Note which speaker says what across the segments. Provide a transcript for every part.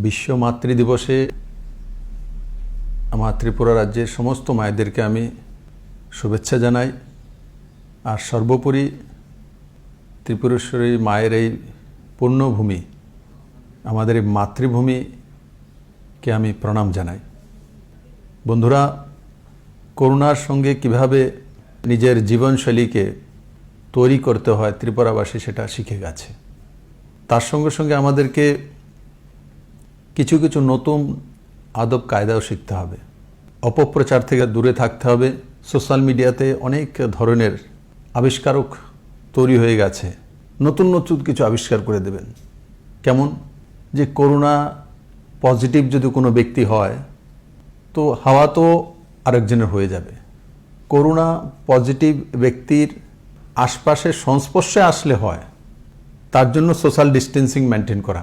Speaker 1: বিশ্ব মাতৃ দিবসে আমার ত্রিপুরা রাজ্যের সমস্ত মায়েদেরকে আমি শুভেচ্ছা জানাই। আর সর্বোপরি ত্রিপুরেশ্বরী মায়ের এই পুণ্যভূমি, আমাদের এই মাতৃভূমিকে আমি প্রণাম জানাই। বন্ধুরা, করোনার সঙ্গে কিভাবে নিজের জীবনশৈলীকে তৈরি করতে হয় ত্রিপুরাবাসী সেটা শিখে গেছে। তার সঙ্গে সঙ্গে আমাদেরকে কিছু কিছু নতুন আদব কায়দাও শিখতে হবে। অপপ্রচার থেকে দূরে থাকতে হবে। সোশ্যাল মিডিয়াতে অনেক ধরনের আবিষ্কারক তৈরি হয়ে গেছে, নতুন নতুন কিছু আবিষ্কার করে দেবেন। কেমন যে করোনা পজিটিভ যদি কোনো ব্যক্তি হয় তো হাওয়া তো আরেকজনের হয়ে যাবে। করোনা পজিটিভ ব্যক্তির আশপাশের সংস্পর্শে আসলে হয়, তার জন্য সোশ্যাল ডিস্টেন্সিং মেনটেন করা।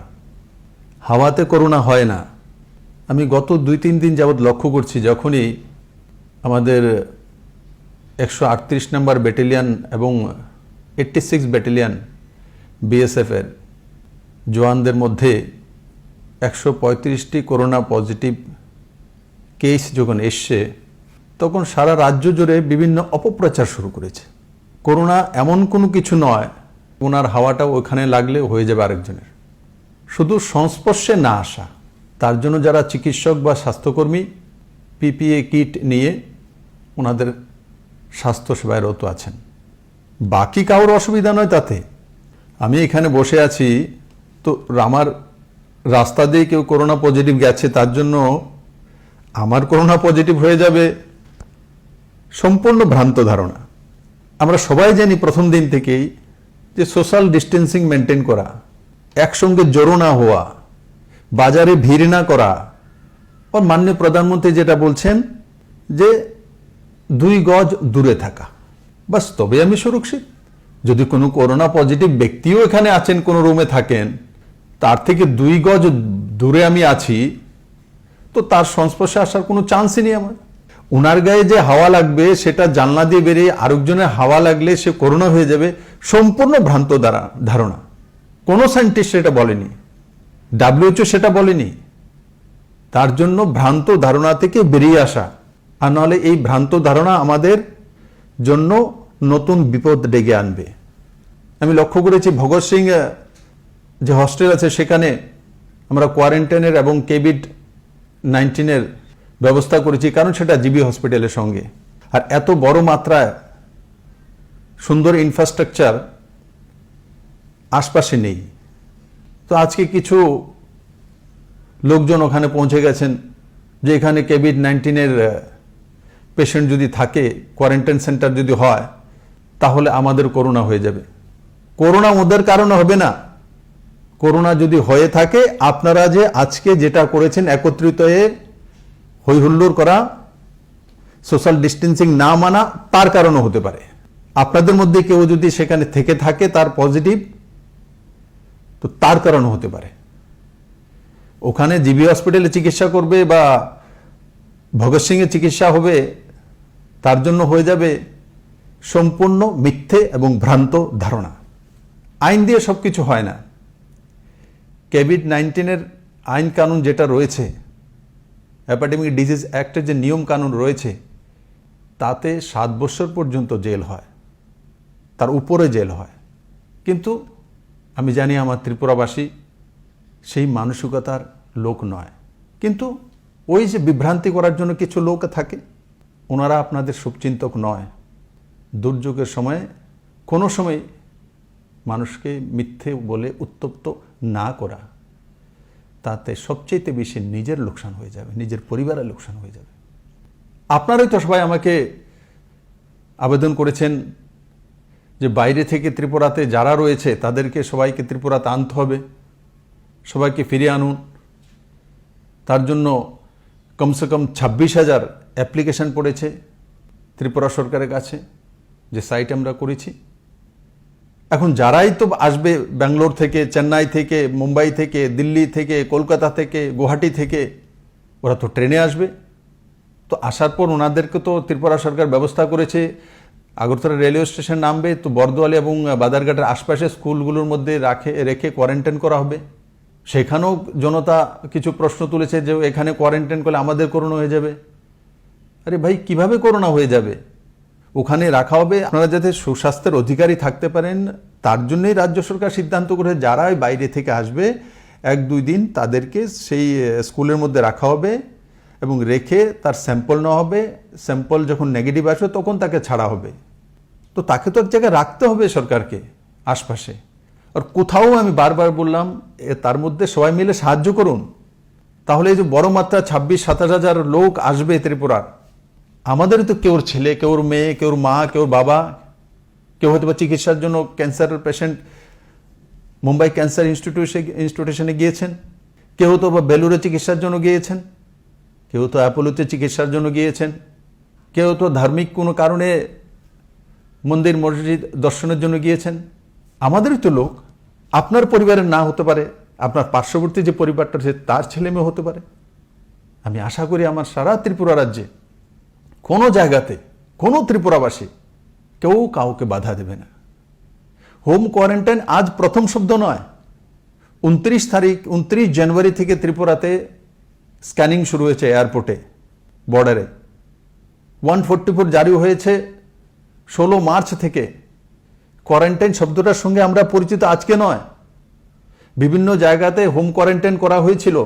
Speaker 1: হাওয়াতে করোনা হয় না। আমি গত 2-3 দিন যাবৎ লক্ষ্য করছি, যখনই আমাদের 138 নম্বর ব্যাটালিয়ন এবং 86 ব্যাটালিয়ন বিএসএফের জওয়ানদের মধ্যে 135টি করোনা পজিটিভ কেস যখন এসছে, তখন সারা রাজ্য জুড়ে বিভিন্ন অপপ্রচার শুরু করেছে। করোনা এমন কোনো কিছু নয়, ওনার হাওয়াটা ওইখানে লাগলে হয়ে যাবে আরেকজনের। শুধু সংস্পর্শে না আসা, তার জন্য যারা চিকিৎসক বা স্বাস্থ্যকর্মী পিপিএ কিট নিয়ে ওনাদের স্বাস্থ্যসেবায় রত আছেন। বাকি কারোর অসুবিধা নয় তাতে। আমি এখানে বসে আছি, তো আমার রাস্তা দিয়ে কেউ করোনা পজিটিভ গেছে, তার জন্য আমার করোনা পজিটিভ হয়ে যাবে, সম্পূর্ণ ভ্রান্ত ধারণা। আমরা সবাই জানি প্রথম দিন থেকেই যে সোশ্যাল ডিস্টেন্সিং মেনটেন করা, একসঙ্গে জড়ো না হওয়া, বাজারে ভিড় না করা। আর মাননীয় প্রধানমন্ত্রী যেটা বলছেন যে 2 গজ দূরে থাকা, বাস তবে আমি সুরক্ষিত। যদি কোনো করোনা পজিটিভ ব্যক্তিও এখানে আছেন, কোনো রুমে থাকেন, তার থেকে 2 গজ দূরে আমি আছি, তো তার সংস্পর্শে আসার কোনো চান্সই নেই আমার। ওনার গায়ে যে হাওয়া লাগবে সেটা জানলা দিয়ে বেরিয়ে আরেকজনের হাওয়া লাগলে সে করোনা হয়ে যাবে, সম্পূর্ণ ভ্রান্ত ধারণা। কোনো সায়েন্টিস্ট সেটা বলেনি, WHO সেটা বলেনি। তার জন্য ভ্রান্ত ধারণা থেকে বেরিয়ে আসা, আর নাহলে এই ভ্রান্ত ধারণা আমাদের জন্য নতুন বিপদ ডেকে আনবে। আমি লক্ষ্য করেছি ভগৎ সিং যে হস্টেল আছে সেখানে আমরা কোয়ারেন্টাইনের এবং COVID-19 ব্যবস্থা করেছি, কারণ সেটা জিবি হসপিটালের সঙ্গে। আর এত বড় মাত্রায় সুন্দর ইনফ্রাস্ট্রাকচার আশপাশে নেই। তো আজকে কিছু লোকজন ওখানে পৌঁছে গেছেন যে এখানে COVID-19 পেশেন্ট যদি থাকে, কোয়ারেন্টাইন সেন্টার যদি হয়, তাহলে আমাদের করোনা হয়ে যাবে। করোনা ওদের কারণে হবে না। করোনা যদি হয়ে থাকে, আপনারা যে আজকে যেটা করেছেন একত্রিত হয়ে হই হুল্লোড় করা, সোশ্যাল ডিস্টেন্সিং না মানা, তার কারণে হতে পারে। আপনাদের মধ্যে কেউ যদি সেখানে থেকে থাকে তার পজিটিভ, তো তার কারণে হতে পারে। ওখানে জিবি হসপিটালে চিকিৎসা করবে বা ভগৎ সিংয়ের চিকিৎসা হবে, তার জন্য হয়ে যাবে সম্পূর্ণ মিথ্যে এবং ভ্রান্ত ধারণা। আইন দিয়ে সব কিছু হয় না। COVID-19 আইন কানুন যেটা রয়েছে, এপিডেমিক ডিজিজ অ্যাক্টের যে নিয়ম কানুন রয়েছে, তাতে 7 বছর পর্যন্ত জেল হয়, তার উপরে জেল হয়। কিন্তু আমি জানি আমার ত্রিপুরাবাসী সেই মানসিকতার লোক নয়। কিন্তু ওই যে বিভ্রান্তি করার জন্য কিছু লোক থাকে, ওনারা আপনাদের শুভচিন্তক নয়। দুর্যোগের সময়ে কোনো সময় মানুষকে মিথ্যে বলে উত্তপ্ত না করা, তাতে সবচেয়ে বেশি নিজের লোকসান হয়ে যাবে, নিজের পরিবারের লোকসান হয়ে যাবে। আপনারাই তো সবাই আমাকে আবেদন করেছেন যে বাইরে থেকে ত্রিপুরাতে যারা রয়েছে তাদেরকে সবাইকে ত্রিপুরাতে আনতে হবে, সবাইকে ফিরিয়ে আনুন। তার জন্য কমসে কম 26,000 অ্যাপ্লিকেশন পড়েছে ত্রিপুরা সরকারের কাছে, যে সাইট আমরা করেছি। এখন যারাই তো আসবে ব্যাঙ্গালোর থেকে, চেন্নাই থেকে, মুম্বাই থেকে, দিল্লি থেকে, কলকাতা থেকে, গুয়াহাটি থেকে, ওরা তো ট্রেনে আসবে। তো আসার পর ওনাদেরকে তো ত্রিপুরা সরকার ব্যবস্থা করেছে, আগরতলা রেলওয়ে স্টেশন নামবে, তো বর্দোয়ালি এবং বাদারঘাটের আশপাশে স্কুলগুলোর মধ্যে রেখে কোয়ারেন্টাইন করা হবে। সেখানেও জনতা কিছু প্রশ্ন তুলেছে যে এখানে কোয়ারেন্টাইন করলে আমাদের করোনা হয়ে যাবে। আরে ভাই, কিভাবে করোনা হয়ে যাবে? ওখানে রাখা হবে, আপনারা যাতে সুস্বাস্থ্যের অধিকারী থাকতে পারেন তার জন্যই রাজ্য সরকার সিদ্ধান্ত করে যারা বাইরে থেকে আসবে 1-2 দিন তাদেরকে সেই স্কুলের মধ্যে রাখা হবে এবং রেখে তার স্যাম্পল নেওয়া হবে। স্যাম্পল যখন নেগেটিভ আসবে তখন তাকে ছাড়া হবে। তো তাকে তো এক জায়গায় রাখতে হবে সরকারকে আশপাশে। আর কোথাও আমি বারবার বললাম তার মধ্যে সবাই মিলে সাহায্য করুন। তাহলে এই যে বড় মাত্রা 26-27 হাজার লোক আসবে ত্রিপুরার, আমাদেরই তো কেউর ছেলে, কেউর মেয়ে, কেউর মা, কেউর বাবা, কেউ হয়তো বা চিকিৎসার জন্য ক্যান্সারের পেশেন্ট মুম্বাই ক্যান্সার ইনস্টিটিউশনে গিয়েছেন, কেউ তো বা বেলুরে চিকিৎসার জন্য গিয়েছেন, কেউ তো অ্যাপোলোতে চিকিৎসার জন্য গিয়েছেন, কেউ তো ধার্মিক কোনো কারণে মন্দির মসজিদ দর্শনের জন্য গিয়েছেন। আমাদেরই তো লোক। আপনার পরিবারের না হতে পারে, আপনার পার্শ্ববর্তী যে পরিবারটা আছে তার ছেলে মেয়ে হতে পারে। আমি আশা করি আমার সারা ত্রিপুরা রাজ্যে কোনো জায়গাতে কোনো ত্রিপুরাবাসী কেউ কাউকে বাধা দেবে না। হোম কোয়ারেন্টাইন আজ প্রথম শব্দ নয়। 29 জানুয়ারি থেকে ত্রিপুরাতে স্ক্যানিং শুরু হয়েছে এয়ারপোর্টে, বর্ডারে। 144 জারি হয়েছে 16 মার্চ থেকে। কোয়ারেন্টাইন শব্দটার সঙ্গে আমরা পরিচিত আজকে নয়। বিভিন্ন জায়গাতে হোম কোয়ারেন্টাইন করা হয়েছিল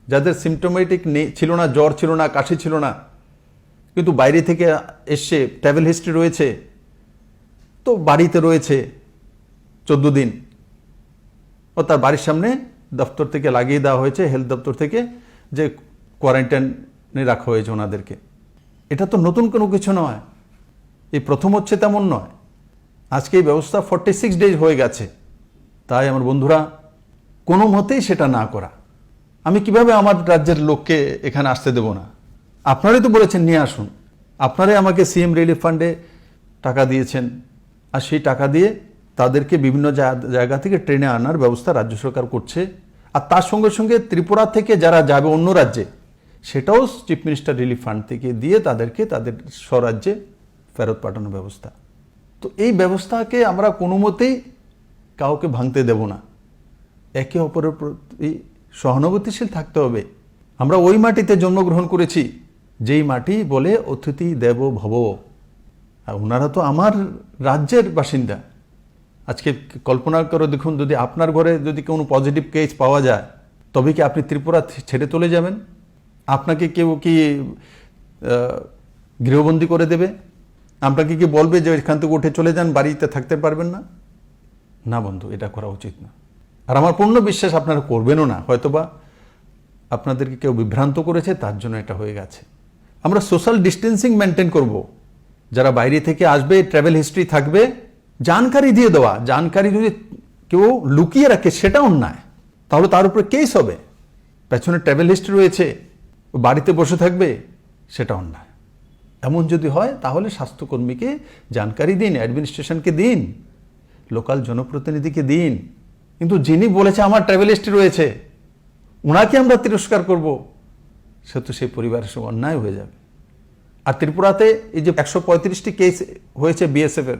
Speaker 1: যাদের সিমটোমেটিক ছিল না, জ্বর ছিল না, কাশি ছিল না, কিন্তু বাইরে থেকে এসছে, ট্রাভেল হিস্ট্রি রয়েছে, তো বাড়িতে রয়েছে 14 দিন, ও তার বাড়ির সামনে দপ্তর থেকে লাগিয়ে দেওয়া হয়েছে, হেলথ দপ্তর থেকে, যে কোয়ারেন্টাইনে রাখা হয়েছে ওনাদেরকে। এটা তো নতুন কোনো কিছু নয়, এই প্রথম হচ্ছে তেমন নয়। আজকে এই ব্যবস্থা 46 ডেজ হয়ে গেছে। তাই আমার বন্ধুরা, কোনো মতেই সেটা না করা। আমি কিভাবে আমার রাজ্যের লোককে এখানে আসতে দেব না? আপনারাই তো বলেছেন নিয়ে আসুন। আপনারাই আমাকে সিএম রিলিফ ফান্ডে টাকা দিয়েছেন, আর সেই টাকা দিয়ে তাদেরকে বিভিন্ন জায়গা থেকে ট্রেনে আনার ব্যবস্থা রাজ্য সরকার করছে। আর তার সঙ্গে সঙ্গে ত্রিপুরা থেকে যারা যাবে অন্য রাজ্যে, সেটাও চিফ মিনিস্টার রিলিফ ফান্ড থেকে দিয়ে তাদেরকে তাদের স্বরাজ্যে ফেরত পাঠানোর ব্যবস্থা। তো এই ব্যবস্থাকে আমরা কোনো মতেই কাউকে ভাঙতে দেব না। একে অপরের প্রতি সহানুভূতিশীল থাকতে হবে। আমরা ওই মাটিতে জন্মগ্রহণ করেছি যেই মাটি বলে অতিথি দেব ভব। আর ওনারা তো আমার রাজ্যের বাসিন্দা। আজকে কল্পনা করে দেখুন, যদি আপনার ঘরে যদি কোনো পজিটিভ কেস পাওয়া যায়, তবে কি আপনি ত্রিপুরা ছেড়ে চলে যাবেন? আপনাকে কেউ কি গৃহবন্দী করে দেবে? আপনাকে কি বলবে যে এখান থেকে উঠে চলে যান, বাড়িতে থাকতে পারবেন না? না বন্ধু, এটা করা উচিত না। আর আমার পূর্ণ বিশ্বাস আপনারা করবেনও না। হয়তোবা আপনাদেরকে কেউ বিভ্রান্ত করেছে, তার জন্য এটা হয়ে গেছে। আমরা সোশ্যাল ডিস্টেন্সিং মেনটেন করব। যারা বাইরে থেকে আসবে, ট্রাভেল হিস্ট্রি থাকবে, জানকারি দিয়ে দেওয়া। জানকারি যদি কেউ লুকিয়ে রাখে সেটা অন্যায়, তাহলে তার উপরে কেস হবে। পেছনে ট্রাভেল হিস্ট্রি রয়েছে, বাড়িতে বসে থাকবে, সেটা অন্যায়। এমন যদি হয় তাহলে স্বাস্থ্যকর্মীকে জানকারি দিন, অ্যাডমিনিস্ট্রেশনকে দিন, লোকাল জনপ্রতিনিধিকে দিন। কিন্তু যিনি বলেছে আমার ট্রাভেল হিস্ট্রি রয়েছে, ওনাকে আমরা তিরস্কার করব, সে তো সেই পরিবারের সঙ্গে অন্যায় হয়ে যাবে। আর ত্রিপুরাতে এই যে 135টি কেস হয়েছে বিএসএফের,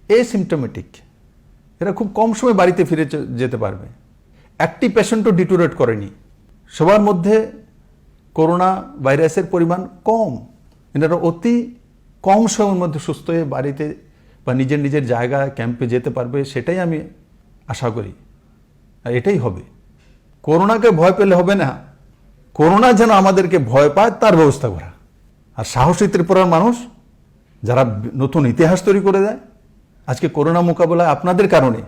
Speaker 1: এসিমটোমেটিক, এরা খুব কম সময় বাড়িতে ফিরে যেতে পারবে। একটি পেশেন্টও ডিটোরেট করেনি। সবার মধ্যে করোনা ভাইরাসের পরিমাণ কম। এনারা অতি কম সময়ের মধ্যে সুস্থ হয়ে বাড়িতে বা নিজের নিজের জায়গায় ক্যাম্পে যেতে পারবে, সেটাই আমি আশা করি। আর এটাই হবে। করোনাকে ভয় পেলে হবে না, করোনা যেন আমাদেরকে ভয় পায় তার ব্যবস্থা করা। আর সাহসী ত্রিপুরার মানুষ যারা নতুন ইতিহাস তৈরি করে দেয়, আজকে করোনা মোকাবেলায় আপনাদের কারণে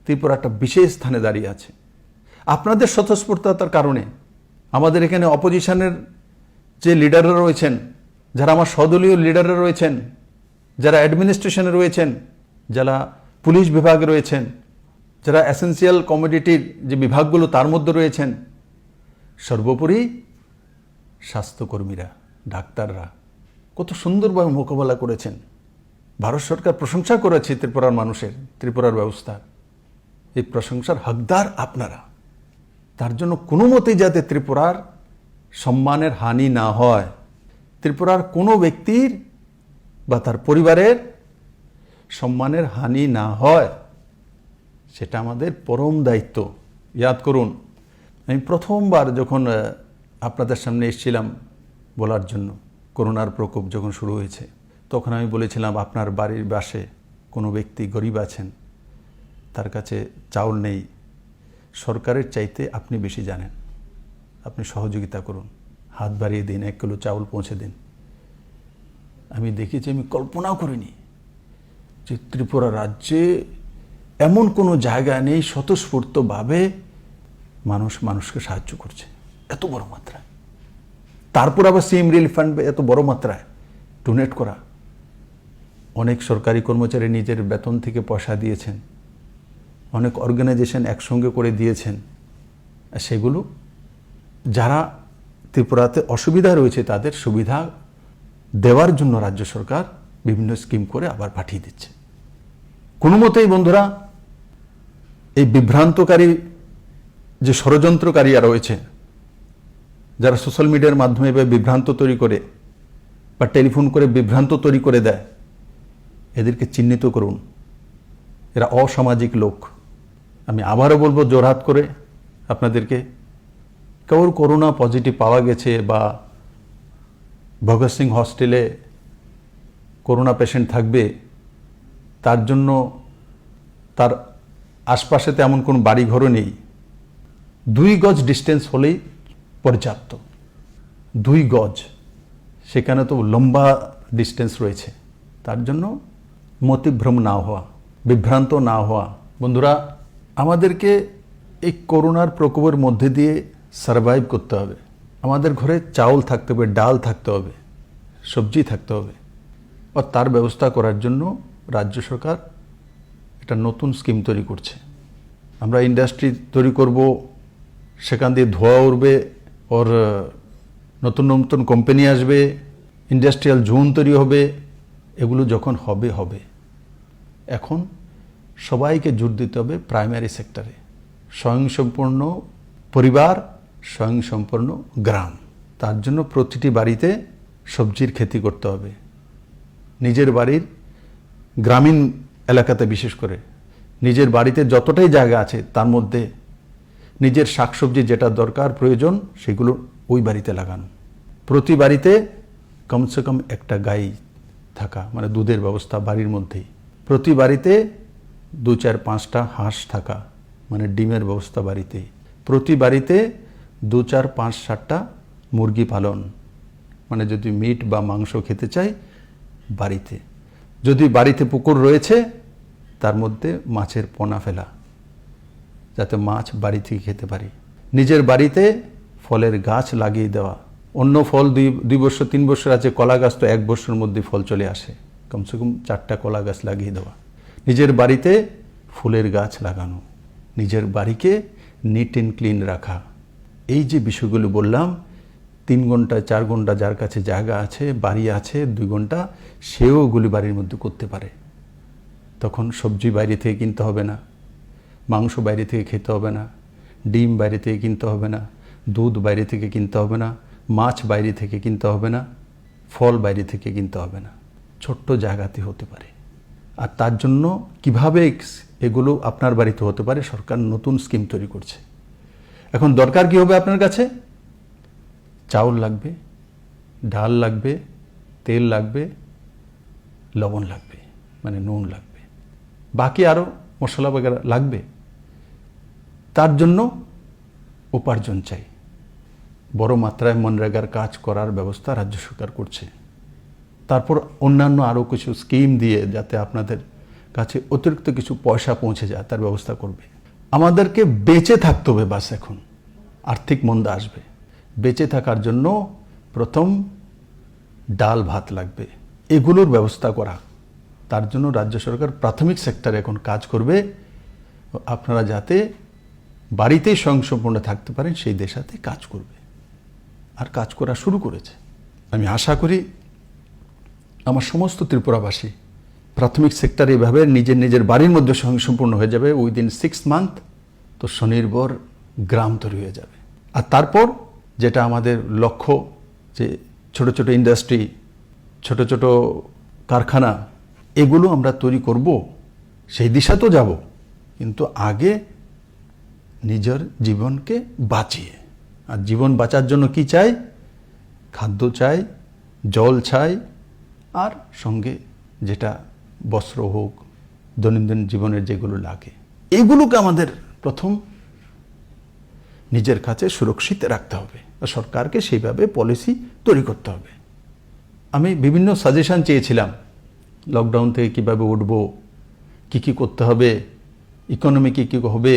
Speaker 1: ত্রিপুরা একটা বিশেষ স্থানে দাঁড়িয়ে আছে। আপনাদের স্বতঃস্ফূর্ততার কারণে আমাদের এখানে অপোজিশনের যে লিডাররা রয়েছেন, যারা আমার সদলীয় লিডাররা রয়েছেন, যারা অ্যাডমিনিস্ট্রেশনে রয়েছেন, যারা পুলিশ বিভাগে রয়েছেন, যারা এসেন্সিয়াল কমোডিটির যে বিভাগগুলো তার মধ্যে রয়েছেন, সর্বোপরি স্বাস্থ্যকর্মীরা, ডাক্তাররা কত সুন্দরভাবে মোকাবেলা করেছেন। ভারত সরকার প্রশংসা করেছে ত্রিপুরার মানুষের, ত্রিপুরার ব্যবস্থা। এই প্রশংসার হকদার আপনারা। তার জন্য কোনো মতেই যাতে ত্রিপুরার সম্মানের হানি না হয়, ত্রিপুরার কোনো ব্যক্তির বা তার পরিবারের সম্মানের হানি না হয়, সেটা আমাদের পরম দায়িত্ব। ইয়াদ করুন, আমি প্রথমবার যখন আপনাদের সামনে এসেছিলাম বলার জন্য, করোনার প্রকোপ যখন শুরু হয়েছে, তখন আমি বলেছিলাম আপনার বাড়ির পাশে কোনো ব্যক্তি গরিব আছেন, তার কাছে চাউল নেই, সরকারের চাইতে আপনি বেশি জানেন, আপনি সহযোগিতা করুন, হাত বাড়িয়ে দিন, 1 কিলো চাউল পৌঁছে দিন। আমি দেখেছি, আমি কল্পনাও করিনি যে ত্রিপুরা রাজ্যে এমন কোনো জায়গা নেই স্বতঃস্ফূর্তভাবে মানুষ মানুষকে সাহায্য করছে এত বড় মাত্রায়। তারপর আবার সিএম রিলিফ ফান্ড এত বড় মাত্রায় ডোনেট করা। অনেক সরকারি কর্মচারী নিজের বেতন থেকে পয়সা দিয়েছেন, অনেক অর্গানাইজেশন একসঙ্গে করে দিয়েছেন। আর সেগুলো যারা ত্রিপুরাতে অসুবিধা রয়েছে তাদের সুবিধা দেওয়ার জন্য রাজ্য সরকার বিভিন্ন স্কিম করে আবার পাঠিয়ে দিচ্ছে। কোনো মতেই বন্ধুরা, এই বিভ্রান্তকারী যে ষড়যন্ত্রকারীরা রয়েছে, যারা সোশ্যাল মিডিয়ার মাধ্যমে বিভ্রান্ত তৈরি করে বা টেলিফোন করে বিভ্রান্ত তৈরি করে দেয়, এদেরকে চিহ্নিত করুন। এরা অসামাজিক লোক। আমি আবারও বলবো জোরহাত করে আপনাদেরকে, কারোর করোনা পজিটিভ পাওয়া গেছে বা ভগৎ সিং হস্টেলে করোনা পেশেন্ট থাকবে, তার জন্য তার আশপাশে এমন কোনো বাড়িঘরও নেই, 2 গজ ডিস্টেন্স হলেই পর্যাপ্ত। 2 গজ, সেখানে তো লম্বা ডিস্টেন্স রয়েছে। তার জন্য মতিভ্রম না হওয়া, বিভ্রান্ত না হওয়া। বন্ধুরা, আমাদেরকে এই করোনার প্রকোপের মধ্যে দিয়ে সারভাইভ করতে হবে। আমাদের ঘরে চাউল থাকতে হবে, ডাল থাকতে হবে, সবজি থাকতে হবে। আর তার ব্যবস্থা করার জন্য রাজ্য সরকার একটা নতুন স্কিম তৈরি করছে। আমরা ইন্ডাস্ট্রি তৈরি করব, সেখান দিয়ে ধোঁয়া উঠবে, ওর নতুন নতুন কোম্পানি আসবে, ইন্ডাস্ট্রিয়াল জোন তৈরি হবে। এগুলো যখন হবে হবে, এখন সবাইকে জোর দিতে হবে প্রাইমারি সেক্টরে। স্বয়ংসম্পূর্ণ পরিবার, স্বয়ংসম্পূর্ণ গ্রাম। তার জন্য প্রতিটি বাড়িতে সবজির খেতি করতে হবে। নিজের বাড়ির গ্রামীণ এলাকাতে বিশেষ করে নিজের বাড়িতে যতটাই জায়গা আছে তার মধ্যে নিজের শাকসবজি যেটা দরকার প্রয়োজন সেগুলো ওই বাড়িতে লাগানো। প্রতি বাড়িতে কমসে কম একটা গাই থাকা, মানে দুধের ব্যবস্থা বাড়ির মধ্যেই। প্রতি বাড়িতে 2, 4, 5টা হাঁস থাকা, মানে ডিমের ব্যবস্থা বাড়িতেই। প্রতি বাড়িতে 2, 4, 5, 7টা মুরগি পালন, মানে যদি মিট বা মাংস খেতে চাই বাড়িতে। যদি বাড়িতে পুকুর রয়েছে তার মধ্যে মাছের পোনা ফেলা, যাতে মাছ বাড়ি থেকে খেতে পারি। নিজের বাড়িতে ফলের গাছ লাগিয়ে দেওয়া। অন্য ফল 2 বছর 3 বছর আছে, কলা গাছ তো 1 বছরের মধ্যে ফল চলে আসে। কমসে কম 4টা কলা গাছ লাগিয়ে দেওয়া। নিজের বাড়িতে ফুলের গাছ লাগানো, নিজের বাড়িকে নিট অ্যান্ড ক্লিন রাখা। এই যে বিষয়গুলো বললাম, 3 ঘন্টা 4 ঘন্টা যার কাছে জায়গা আছে, বাড়ি আছে 2 ঘন্টা, সেও ওগুলি বাড়ির মধ্যে করতে পারে। তখন সবজি বাইরে থেকে কিনতে হবে না, মাংস বাইরে থেকে খেতে হবে না, ডিম বাইরে থেকে কিনতে হবে না, দুধ বাইরে থেকে কিনতে হবে না, মাছ বাইরে থেকে কিনতে হবে না, ফল বাইরে থেকে কিনতে হবে না। ছোট্ট জায়গাতে হতে পারে। আর তার জন্য কিভাবে এগুলো আপনার বাড়িতে হতে পারে, সরকার নতুন স্কিম তৈরি করছে। এখন দরকার কি হবে আপনার কাছে? চাউল লাগবে, ডাল লাগবে, তেল লাগবে, লবণ লাগবে, মানে নুন লাগবে, বাকি আরও মশলা বগেরা লাগবে। তার জন্য উপার্জন চাই। বড় মাত্রায় মনরেগার কাজ করার ব্যবস্থা রাজ্য সরকার করছে। তারপর অন্যান্য আরও কিছু স্কিম দিয়ে যাতে আপনাদের কাছে অতিরিক্ত কিছু পয়সা পৌঁছে যায় তার ব্যবস্থা করবে। আমাদেরকে বেঁচে থাকতে হবে। বাস এখন আর্থিক মন্দা আসবে, বেঁচে থাকার জন্য প্রথম ডাল ভাত লাগবে, এগুলোর ব্যবস্থা করা। তার জন্য রাজ্য সরকার প্রাথমিক সেক্টরে এখন কাজ করবে। আপনারা যাতে বাড়িতেই স্বয়ংসম্পূর্ণ থাকতে পারেন সেই দেশাতে কাজ করবে, আর কাজ করা শুরু করেছে। আমি আশা করি আমার সমস্ত ত্রিপুরাবাসী প্রাথমিক সেক্টরে এভাবে নিজের নিজের বাড়ির মধ্যে স্বয়ংসম্পূর্ণ হয়ে যাবে। উইদিন 6 মান্থ তো স্বনির্ভর গ্রাম তৈরি হয়ে যাবে। আর তারপর যেটা আমাদের লক্ষ্য, যে ছোট ছোট ইন্ডাস্ট্রি, ছোট ছোট কারখানা, এগুলো আমরা তৈরি করব, সেই দিশাতেও যাব। কিন্তু আগে নিজের জীবনকে বাঁচিয়ে। আর জীবন বাঁচার জন্য কি চাই? খাদ্য চাই, জল চাই, আর সঙ্গে যেটা বস্ত্র হোক, দৈনন্দিন জীবনের যেগুলো লাগে, এগুলোকে আমাদের প্রথম নিজের কাছে সুরক্ষিত রাখতে হবে। সরকারকে সেইভাবে পলিসি তৈরি করতে হবে। আমি বিভিন্ন সাজেশন চেয়েছিলাম, লকডাউন থেকে কিভাবে উঠব, কি করতে হবে, ইকোনমি কি হবে,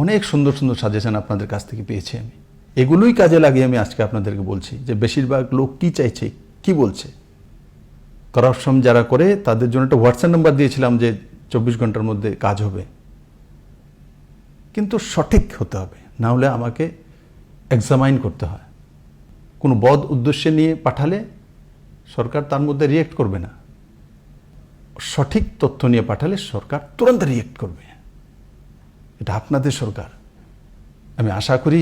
Speaker 1: অনেক সুন্দর সুন্দর সাজেশন আপনাদের কাছ থেকে পেয়েছি আমি। এগুলোই কাজে লাগিয়ে আমি আজকে আপনাদেরকে বলছি যে বেশিরভাগ লোক কি চাইছে, কি বলছে। করাপশন যারা করে তাদের জন্য একটা হোয়াটসঅ্যাপ নাম্বার দিয়েছিলাম যে 24 ঘন্টার মধ্যে কাজ হবে, কিন্তু সঠিক হতে হবে, না হলে আমাকে এক্সামাইন করতে হয়। কোনো বদ উদ্দেশ্যে নিয়ে পাঠালে সরকার তার মধ্যে রিয়েক্ট করবে না, সঠিক তথ্য নিয়ে পাঠালে সরকার তুরন্ত রিয়েক্ট করবে। এটা আপনাদের সরকার। আমি আশা করি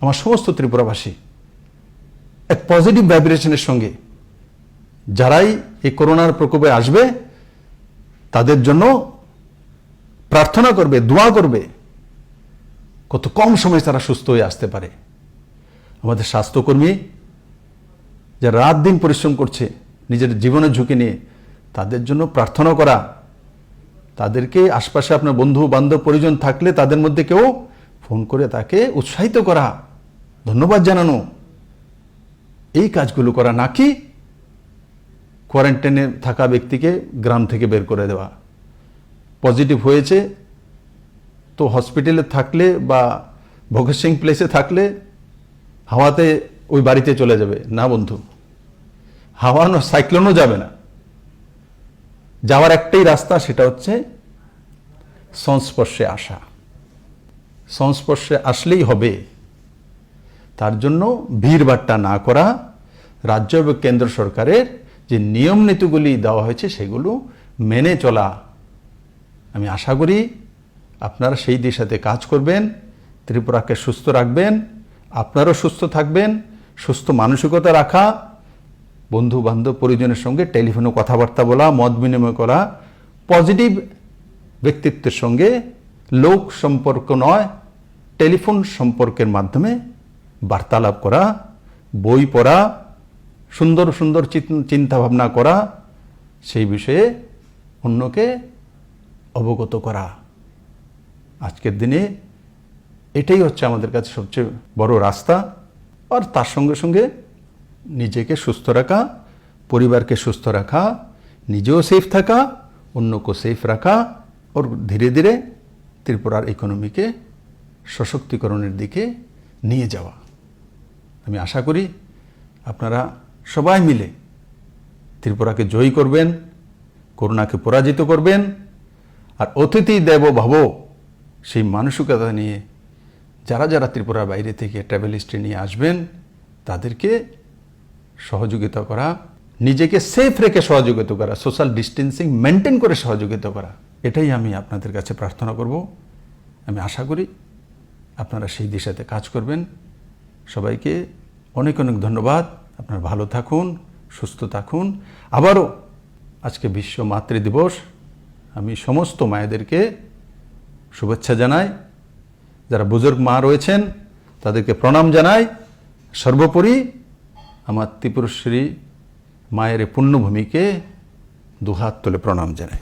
Speaker 1: আমার সমস্ত ত্রিপুরাবাসী এক পজিটিভ ভাইব্রেশনের সঙ্গে যারাই এই করোনার প্রকোপে আসবে তাদের জন্য প্রার্থনা করবে, দোয়া করবে, কত কম সময়ে তারা সুস্থ হয়ে আসতে পারে। আমাদের স্বাস্থ্যকর্মী যারা রাত দিন পরিশ্রম করছে নিজের জীবনের ঝুঁকি নিয়ে, তাদের জন্য প্রার্থনা করা, তাদেরকে আশপাশে আপনার বন্ধু বান্ধব পরিজন থাকলে তাদের মধ্যে কেউ ফোন করে তাকে উৎসাহিত করা, ধন্যবাদ জানানো, এই কাজগুলো করা, নাকি কোয়ারেন্টাইনে থাকা ব্যক্তিকে গ্রাম থেকে বের করে দেওয়া। পজিটিভ হয়েছে তো হসপিটালে থাকলে বা ভগৎ সিং প্লেসে থাকলে হাওয়াতে ওই বাড়িতে চলে যাবে না বন্ধু, হাওয়ানো সাইক্লোনও যাবে না। যাওয়ার একটাই রাস্তা, সেটা হচ্ছে সংস্পর্শে আসা। সংস্পর্শে আসলেই হবে। তার জন্য ভিড়ভাট্টা না করা, রাজ্য এবং কেন্দ্র সরকারের যে নিয়ম নীতিগুলি দেওয়া হয়েছে সেগুলো মেনে চলা। আমি আশা করি আপনারা সেই দিশাতে কাজ করবেন, ত্রিপুরাকে সুস্থ রাখবেন, আপনারাও সুস্থ থাকবেন। সুস্থ মানসিকতা রাখা, বন্ধু বান্ধব পরিজনের সঙ্গে টেলিফোনে কথাবার্তা বলা, মত বিনিময় করা, পজিটিভ ব্যক্তিত্বের সঙ্গে লোক সম্পর্ক নয় টেলিফোন সম্পর্কের মাধ্যমে বার্তালাপ করা, বই পড়া, সুন্দর সুন্দর চিন্তা ভাবনা করা, সেই বিষয়ে অন্যকে অবগত করা। আজকের দিনে এটাই হচ্ছে আমাদের কাছে সবচেয়ে বড় রাস্তা। আর তার সঙ্গে সঙ্গে নিজেকে সুস্থ রাখা, পরিবারকে সুস্থ রাখা, নিজেও সেফ থাকা, অন্যকে সেফ রাখা, ওর ধীরে ধীরে ত্রিপুরার ইকোনমিকে সশক্তিকরণের দিকে নিয়ে যাওয়া। আমি আশা করি আপনারা সবাই মিলে ত্রিপুরাকে জয়ী করবেন, করোনাকে পরাজিত করবেন, আর অতিথি দেব ভব সেই মানসিকতা নিয়ে যারা যারা ত্রিপুরার বাইরে থেকে ট্রাভেলিস্টে নিয়ে আসবেন তাদেরকে সহযোগিতা করা, নিজেকে সেফ রেখে সহযোগিতা করা, সোশ্যাল ডিস্টেন্সিং মেনটেন করে সহযোগিতা করা, এটাই আমি আপনাদের কাছে প্রার্থনা করব। আমি আশা করি আপনারা সেই দিশাতে কাজ করবেন। সবাইকে অনেক অনেক ধন্যবাদ। আপনারা ভালো থাকুন, সুস্থ থাকুন। আবারও আজকে বিশ্ব মাতৃ দিবস, আমি সমস্ত মায়েদেরকে শুভেচ্ছা জানাই। যারা বুজুর্গ মা রয়েছেন তাদেরকে প্রণাম জানাই। সর্বোপরি আমার ত্রিপুরেশ্বরী মায়ের পুণ্যভূমিকে দুহাত তুলে প্রণাম জানাই।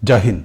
Speaker 1: জয় হিন্দ।